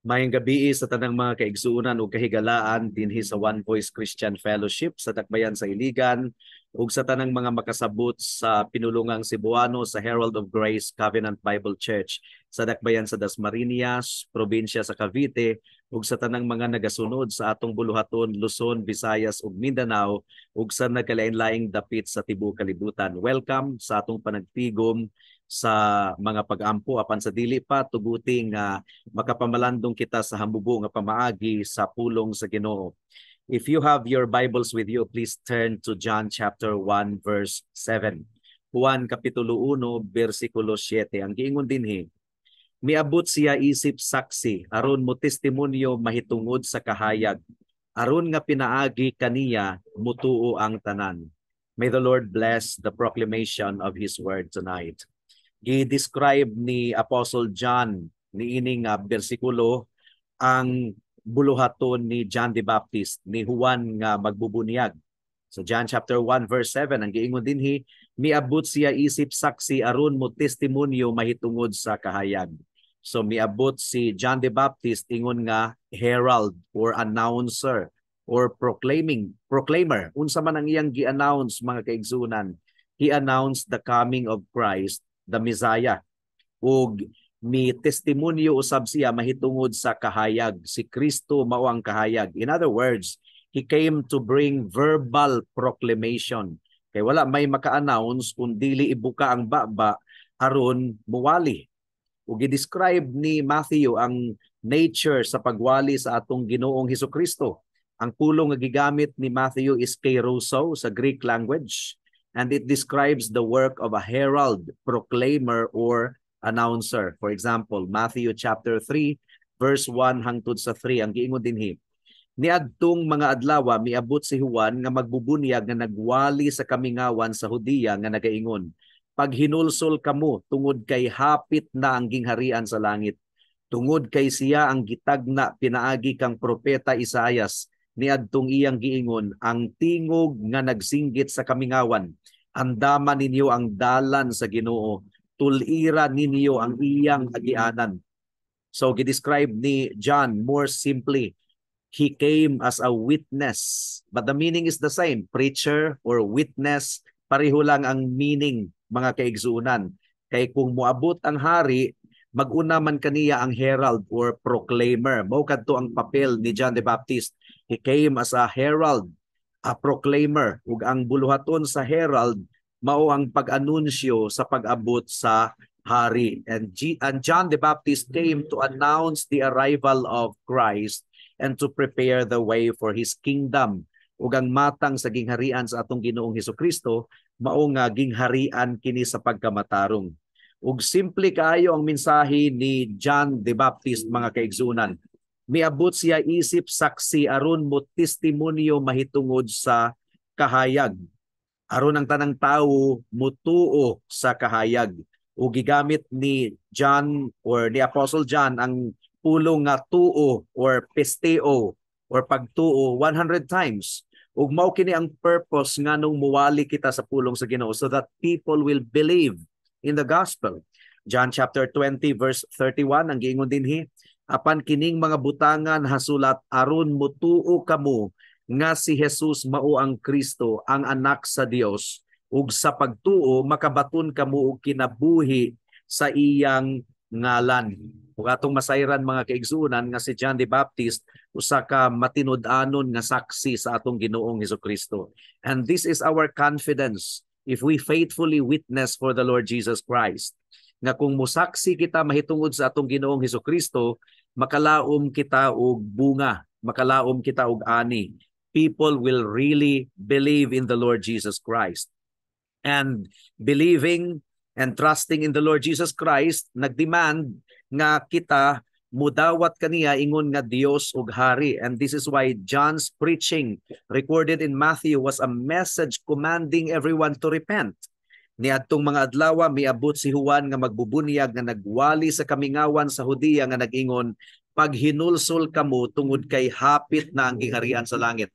Mayong gabi sa tanang mga kaigsuunan ug kahigalaan dinhi sa One Voice Christian Fellowship sa Dakbayan sa Iligan ug sa tanang mga makasabot sa pinulungang Cebuano sa Herald of Grace Covenant Bible Church sa Dakbayan sa Dasmariñas, probinsya sa Cavite ug sa tanang mga nagasunod sa atong buluhaton Luzon, Visayas ug Mindanao ug sa nagkalain-laing dapit sa tibuok kalibutan. Welcome sa atong panagtigom sa mga pag-ampo apan sa dili pa tuguting makapamalandong kita sa hambubo nga pamaagi sa pulong sa Ginoo. If you have your Bibles with you, please turn to John chapter 1 verse 7. Juan kapitulo 1 bersikulo 7. Ang giingon dinhi, miabot siya isip saksi aron mo testimonyo mahitungod sa kahayag. Aron nga pinaagi kaniya mutuo ang tanan. May the Lord bless the proclamation of His word tonight. I-describe ni Apostle John niining bersikulo ang buluhaton ni John the Baptist, ni Juan nga magbubunyag. So John chapter 1 verse 7, ang giingon dinhi, miabot siya isip saksi aron mo testimonyo mahitungod sa kahayag. So miabot si John the Baptist ingon nga herald or announcer or proclaimer. Unsa man ang iyang gi-announce mga kaigsunan, he announced the coming of Christ, the Messiah, ug mi testimonyo usab siya mahitungod sa kahayag. Si Kristo mao ang kahayag. In other words, he came to bring verbal proclamation. Kay wala may maka-announce kung dili ibuka ang baba aron muwali. Ug i-describe ni Matthew ang nature sa pagwali sa atong Ginoong Hesukristo. Ang pulong nga gigamit ni Matthew is kairoso sa Greek language, and it describes the work of a herald, proclaimer, or announcer. For example, Matthew chapter 3, verse 1 hangtod sa 3, ang giingon dinhi, niadtong mga adlaw miabot si Juan nga magbubunyag nga nagwali sa kamingawan sa Hudiya nga nagaingon, paghinulsol kamo tungod kay hapit na ang gingharian sa langit. Tungod kay siya ang gitagna pinaagi kang propeta Isaias, niadtong iyang giingon, ang tingog nga nagsinggit sa kamingawan, andaman ninyo ang dalan sa Ginoo, tulira ninyo ang iyang agianan. So gidescribe ni John more simply, he came as a witness, but the meaning is the same. Preacher or witness, pareho lang ang meaning mga kaigsuunan. Kay kung moabot ang hari, maguna man kaniya ang herald or proclaimer. Mao kadto ang papel ni John the Baptist. He came as a herald, a proclaimer, ug ang buluhaton sa herald mao ang pag-anunsyo sa pag-abot sa hari. And John the Baptist came to announce the arrival of Christ and to prepare the way for His kingdom. Ug ang matang sa gingharian sa atong Ginoong Hesukristo mao nga gingharian kini sa pagkamatarong. Ug simple kaayo ang mensahe ni John the Baptist mga kaigsunan. Miabot siya isip saksi aron mo testimonyo mahitungod sa kahayag. Aron ang tanang tawo mutuo sa kahayag. Ug gigamit ni John or ni Apostle John ang pulong nga tuo or pisteo or pagtuo 100 times. Ug mao kini ang purpose nganong muwali kita sa pulong sa Ginoo so that people will believe in the gospel. John chapter 20 verse 31 ang giingon dinhi, apan kining mga butangan hasulat aron mutuo kamo nga si Jesus mao ang Kristo, ang anak sa Dios, ug sa pagtuo makabaton kamo og kinabuhi sa iyang ngalan. Ug atong masayran mga kaigsunan nga si John the Baptist usa ka matinud-anon nga saksi sa atong Ginoong Hesukristo. And this is our confidence if we faithfully witness for the Lord Jesus Christ. Nga kung musaksi kita mahitungod sa atong Ginoong Hesukristo, makalaom kita og bunga, makalaom kita og ani. People will really believe in the Lord Jesus Christ. And believing and trusting in the Lord Jesus Christ, nagdemand nga kita mudawat kaniya ingon nga Dios ug hari. And this is why John's preaching recorded in Matthew was a message commanding everyone to repent. Niadtong mga adlaw miabot si Juan nga magbubunyag nga nagwali sa kamingawan sa Hudiya nga nag-ingon, paghinulsol kamo tungod kay hapit na ang gingharian sa langit.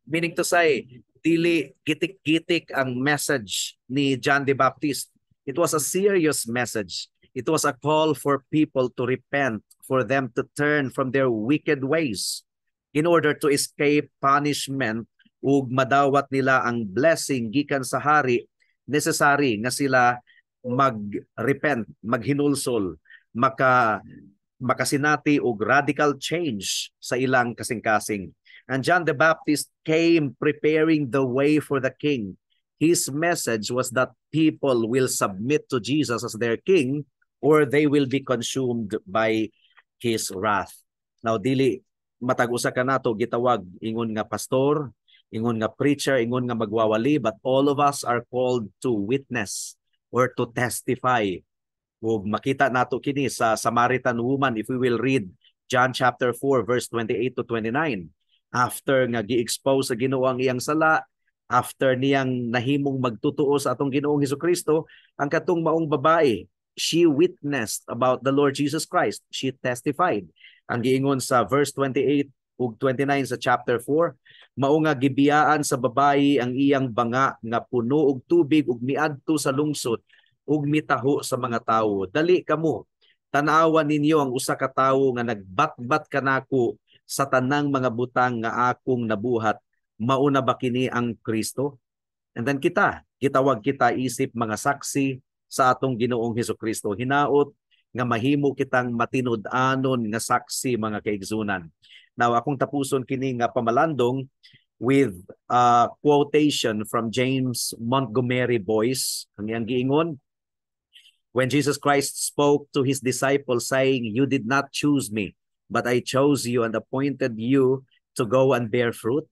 Meaning to say, dili gitik-gitik ang message ni John the Baptist. It was a serious message. It was a call for people to repent, for them to turn from their wicked ways in order to escape punishment ug madawat nila ang blessing gikan sa hari. Necessary nga sila mag-repent, maghinulsol, makasinati og radical change sa ilang kasing-kasing. And John the Baptist came preparing the way for the king. His message was that people will submit to Jesus as their king or they will be consumed by his wrath. Now, dili matag usa ka nato gitawag ingon nga pastor, ingon nga preacher, ingon nga magwawali, but all of us are called to witness or to testify. Ug makita nato kini sa Samaritan woman if we will read John chapter 4 verse 28 to 29. After nga gi-expose sa Ginoo ang iyang sala, after niyang nahimong magtutuo sa atong Ginoong Hesukristo, ang katong maong babae, she witnessed about the Lord Jesus Christ. She testified. Ang giingon sa verse 28 ug 29 sa chapter 4, mao nga gibiyaan sa babayi ang iyang banga nga puno og tubig ug miadto sa lungsod ug mitaho sa mga tawo. Dali kamo, tan-awan ninyo ang usa ka tawo nga nagbatbat kanako sa tanang mga butang nga akong nabuhat. Mao na ba kini ang Kristo? And then gitawag kita isip mga saksi sa atong Ginoong Hesukristo. Hinaot nga mahimo kitang matinud-anon nga saksi mga kaigsunan. Now akong tapuson kini nga pamalandong with a quotation from James Montgomery Boyce. Ang iyang giingon, when Jesus Christ spoke to his disciples saying, "You did not choose me, but I chose you and appointed you to go and bear fruit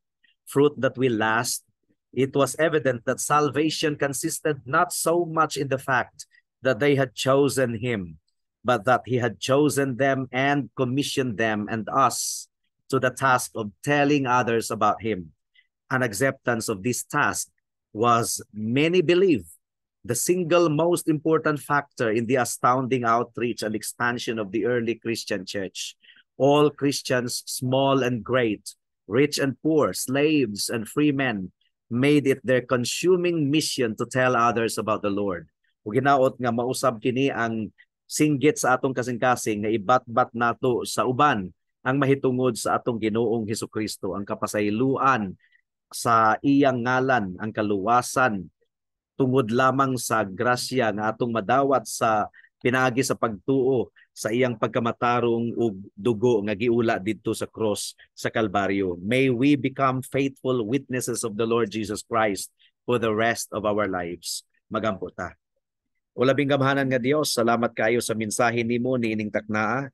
that will last," it was evident that salvation consisted not so much in the fact that they had chosen him, but that he had chosen them and commissioned them and us to the task of telling others about him. An acceptance of this task was, many believe, the single most important factor in the astounding outreach and expansion of the early Christian church. All Christians, small and great, rich and poor, slaves and free men, made it their consuming mission to tell others about the Lord. Ug ginaot nga mausab kini ang singgit sa atong kasing-kasing nga ibatbat nato sa uban ang mahitungod sa atong Ginoong Hesukristo, ang kapasayloan sa iyang ngalan, ang kaluwasan tungod lamang sa grasya nga atong madawat sa pinaagi sa pagtuo sa iyang pagkamatarong ug dugo nga giula didto sa cross sa Kalbaryo. May we become faithful witnesses of the Lord Jesus Christ for the rest of our lives. Magampo ta. O labing gamhanan nga Dios, salamat kayo sa mensahe nimo niining taknaa.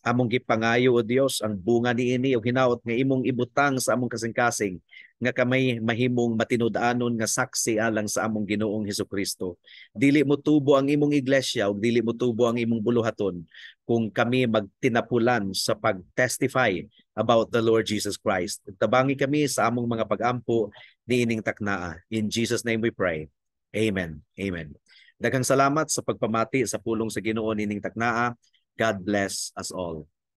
Among gipangayo o Dios ang bunga niini o hinaot nga imong ibutang sa among kasing-kasing nga kamay mahimong matinud-anon nga saksi alang sa among Ginoong Hesukristo. Dili mo tubo ang imong iglesia ug dili mo tubo ang imong buluhaton kung kami magtinapulan sa pag-testify about the Lord Jesus Christ. Tabangi kami sa among mga pag-ampo niining taknaa. In Jesus' name we pray. Amen. Amen. Daghang salamat sa pagpamati sa pulong sa Ginoo nining taknaa. God bless us all.